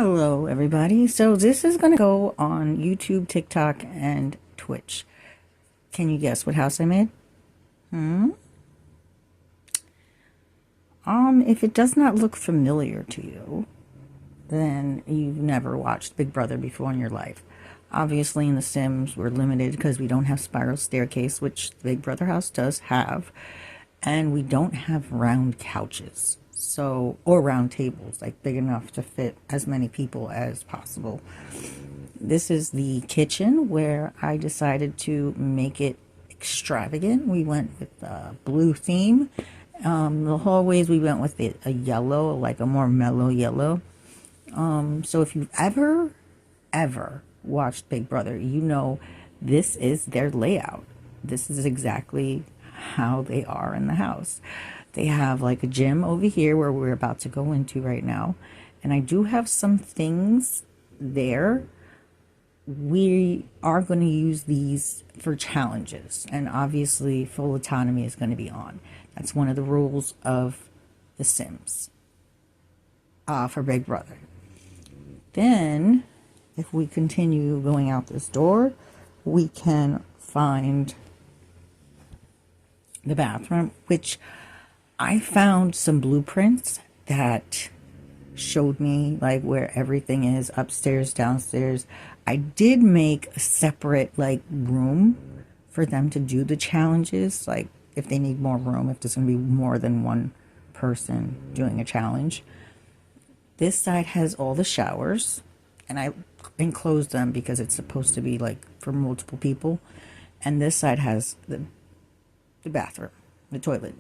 Hello, everybody. So this is going to go on YouTube, TikTok, and Twitch. Can you guess what house I made? If it does not look familiar to you, then you've never watched Big Brother before in your life. Obviously, in The Sims, we're limited because we don't have spiral staircase, which the Big Brother house does have, and we don't have round couches. So, or round tables, like big enough to fit as many people as possible. This is the kitchen where I decided to make it extravagant. We went with a blue theme. The hallways we went with a yellow, like a more mellow yellow. So if you've ever watched Big Brother, you know this is their layout. This is exactly how they are in the house. They have like a gym over here where we're about to go into right now. And I do have some things there. We are going to use these for challenges. And obviously full autonomy is going to be on. That's one of the rules of The Sims for Big Brother. Then, if we continue going out this door, we can find the bathroom, which I found some blueprints that showed me like where everything is, upstairs, downstairs. I did make a separate like room for them to do the challenges, like if they need more room, if there's going to be more than one person doing a challenge. This side has all the showers, and I enclosed them because it's supposed to be like for multiple people. And this side has the bathroom, the toilet.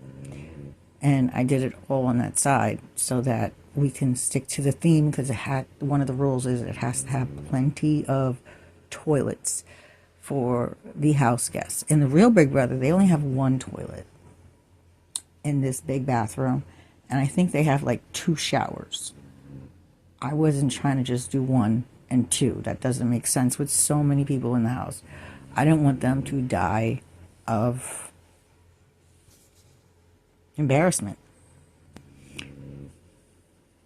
And I did it all on that side so that we can stick to the theme, because one of the rules is it has to have plenty of toilets for the house guests. In the real Big Brother, they only have one toilet in this big bathroom, and I think they have like 2 showers. I wasn't trying to just do 1 and 2. That doesn't make sense with so many people in the house. I didn't want them to die of embarrassment.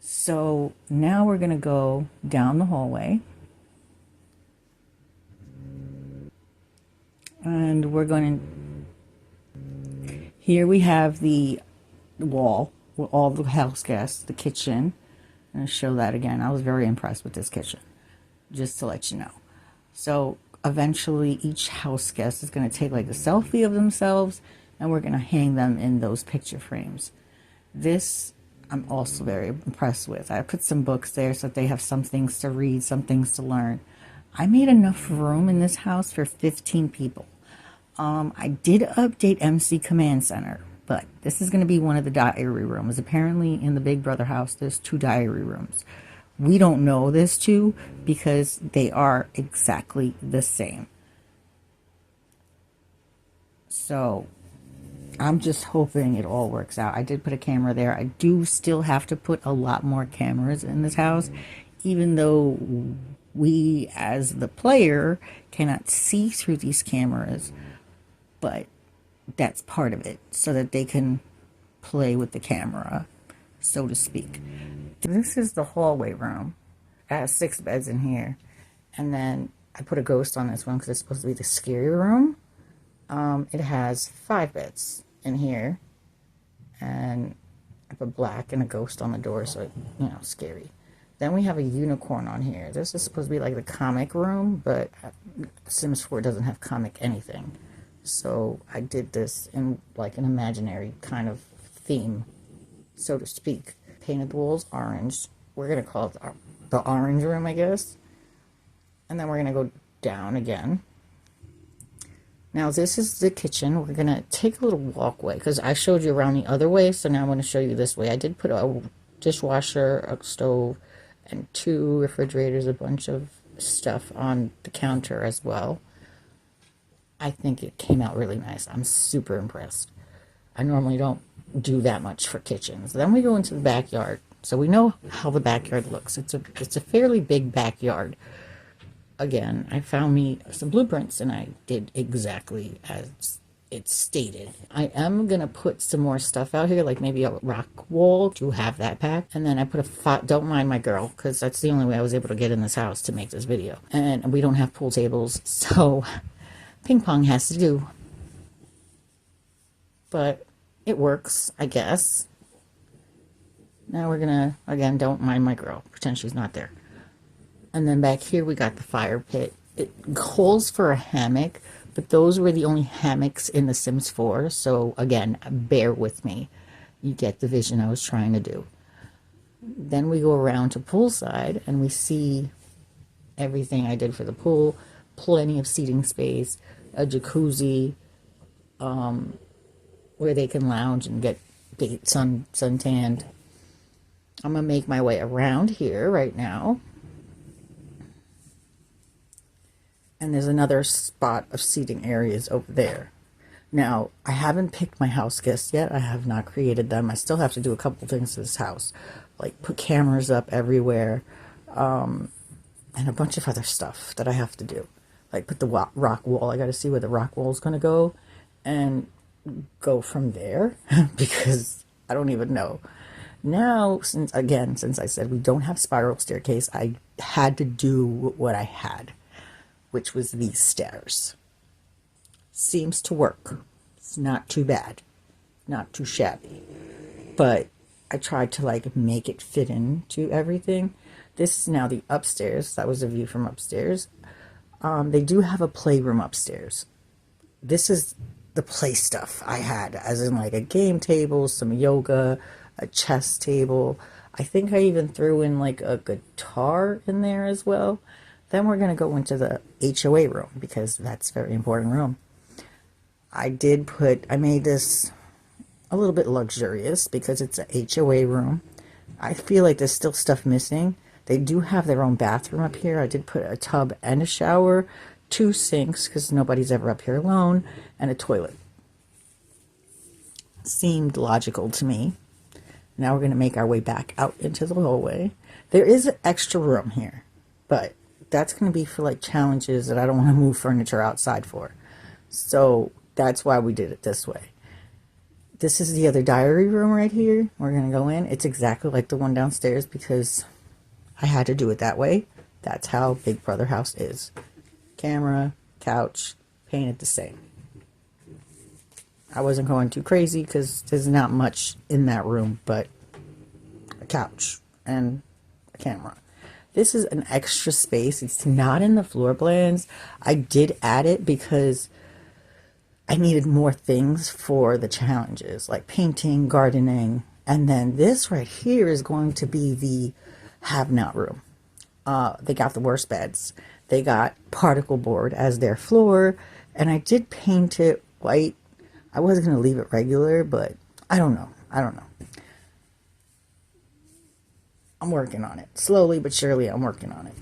So now we're going to go down the hallway. And we're going to... Here we have the wall with all the house guests, the kitchen. I'm going to show that again. I was very impressed with this kitchen, just to let you know. So eventually each house guest is going to take like a selfie of themselves, and we're going to hang them in those picture frames. This I'm also very impressed with. I put some books there so that they have some things to read, some things to learn. I made enough room in this house for 15 people. I did update MC Command Center, but this is going to be one of the diary rooms. Apparently in the Big Brother house, there's 2 diary rooms. We don't know this 2 because they are exactly the same. So I'm just hoping it all works out. I did put a camera there. I do still have to put a lot more cameras in this house, even though we as the player cannot see through these cameras. But that's part of it, so that they can play with the camera, so to speak. This is the hallway room. It has 6 beds in here. And then I put a ghost on this one because it's supposed to be the scary room. It has 5 beds in here. And I put black and a ghost on the door, so it's, you know, scary. Then we have a unicorn on here. This is supposed to be like the comic room, but Sims 4 doesn't have comic anything. So I did this in like an imaginary kind of theme, so to speak. Painted the walls orange. We're going to call it the orange room, I guess. And then we're going to go down again. Now this is the kitchen. We're going to take a little walkway because I showed you around the other way. So now I'm going to show you this way. I did put a dishwasher, a stove, and 2 refrigerators, a bunch of stuff on the counter as well. I think it came out really nice. I'm super impressed. I normally don't do that much for kitchens. Then we go into the backyard. So we know how the backyard looks. It's a fairly big backyard. Again, I found me some blueprints and I did exactly as it's stated. I am gonna put some more stuff out here, like maybe a rock wall to have that pack. And then I put don't mind my girl, because that's the only way I was able to get in this house to make this video. And we don't have pool tables, so ping pong has to do. But it works, I guess. Now we're gonna, again, don't mind my girl, pretend she's not there. And then back here we got the fire pit. It calls for a hammock, but those were the only hammocks in The Sims 4. So again, bear with me. You get the vision I was trying to do. Then we go around to poolside and we see everything I did for the pool. Plenty of seating space, a jacuzzi, where they can lounge and get suntanned. I'm gonna make my way around here right now. And there's another spot of seating areas over there. Now, I haven't picked my house guests yet. I have not created them. I still have to do a couple things to this house. Like put cameras up everywhere. And a bunch of other stuff that I have to do. Like put the rock wall. I got to see where the rock wall is going to go. And go from there. Because I don't even know. Now, since I said we don't have spiral staircase, I had to do what I had, which was these stairs. Seems to work. It's not too bad. Not too shabby. But I tried to like make it fit into everything. This is now the upstairs. That was a view from upstairs. They do have a playroom upstairs. This is the play stuff I had, as in like a game table, some yoga, a chess table. I think I even threw in like a guitar in there as well. Then we're going to go into the HOA room, because that's a very important room. I made this a little bit luxurious because it's a HOA room. I feel like there's still stuff missing. They do have their own bathroom up here. I did put a tub and a shower, 2 sinks, because nobody's ever up here alone, and a toilet. Seemed logical to me. Now we're going to make our way back out into the hallway. There is an extra room here, but that's going to be for like challenges that I don't want to move furniture outside for. So that's why we did it this way. This is the other diary room right here. We're going to go in. It's exactly like the one downstairs because I had to do it that way. That's how Big Brother house is. Camera, couch, painted the same. I wasn't going too crazy because there's not much in that room but a couch and a camera. This is an extra space. It's not in the floor plans. I did add it because I needed more things for the challenges, like painting, gardening. And then this right here is going to be the have-not room. They got the worst beds. They got particle board as their floor. And I did paint it white. I wasn't going to leave it regular, but I don't know. I'm working on it. Slowly but surely, I'm working on it.